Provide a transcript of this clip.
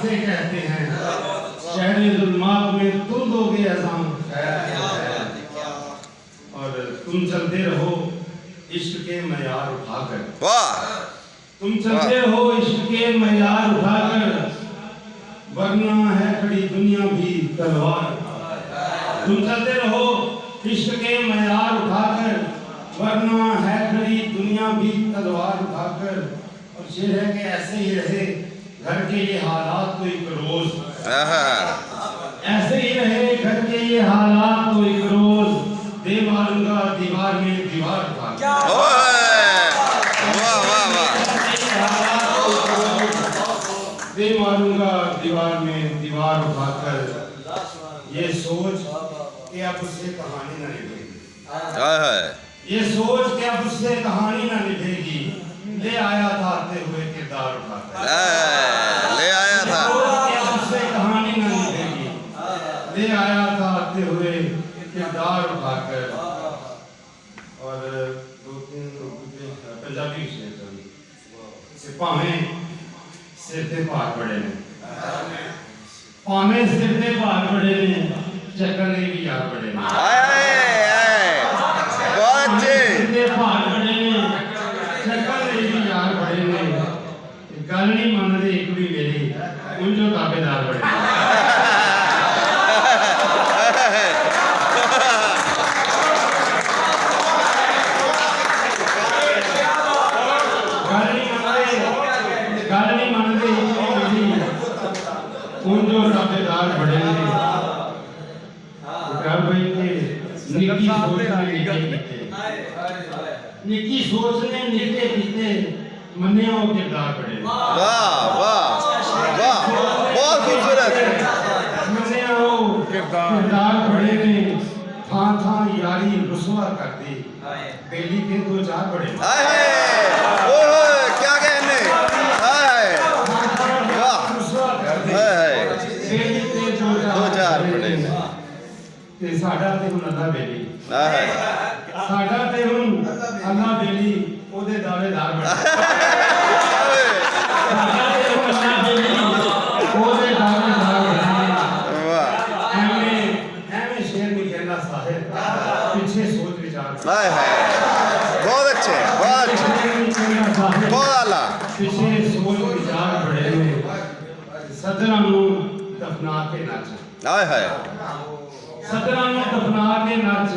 से कहते हैं शहरे जुल्मात में तुम दोगे अज़ाम और तुम चलते रहो इश्क के मयार उठाकर। वाह तुम चलते रहो इश्क के मयार उठाकर वरना है खड़ी दुनिया भी तलवार। तुम चलते रहो इश्क के मयार उठाकर वरना है खड़ी दुनिया भी तलवार उठाकर। और शेर है कि ऐसे ही रहे घर के ये हालात तो एक रोज, ऐसे ही रहे घर के ये हालात तो एक रोज दे मारूंगा दीवार में दीवार उठाकर। वाह वाह वाह दे मारूंगा दीवार में दीवार उठाकर ये सोच कि अब उससे कहानी ना निभेगी। ये सोच कि अब उससे कहानी ना निभेगी ले आया था आते हुए किरदार उठाकर। ले आया था अब उससे कहानी ना निभेगी ले आया था आते हुए किरदार उठाकर। और दो तीन पंजाबी शेर भावें सिर ते भार बड़े ने, भावें सिर ते भार बड़े ने चक्कर ने भी यार बड़े ने। बहुत अच्छे सिर ते भार बड़े ने चक्कर ने भी यार बड़े ने गल नहीं मनदे एक भी मेरी उंजो ताबेदार बड़े ने। उनको ताबेदार बड़े ने घर भाई के निकी सोच ने निके कीते मन्ने हो किरदार बड़े ने। वाह वाह वाह बहुत खूबसूरत मन्ने हो किरदार बड़े ने थां थां यारी रुसवा करती बेली के दो चार बड़े ने। ओए क्या कहने वाह बेली के दो चार बड़े ने ते साडा ते हुन अल्लाह बेली साडा ते हुन अल्लाह बेली ओदे दावेदार बने। साडा ते हुन अल्लाह बेली ओदे दावेदार बने। वाह एवें शेर नहीं कहना साहिब पीछे सोच विचार हाय हाय बहुत अच्छे बहुत आला पीछे सोच विचार बड़े ने सदरा नू दफना के नच हाय हाय सदरा नू दफना के नच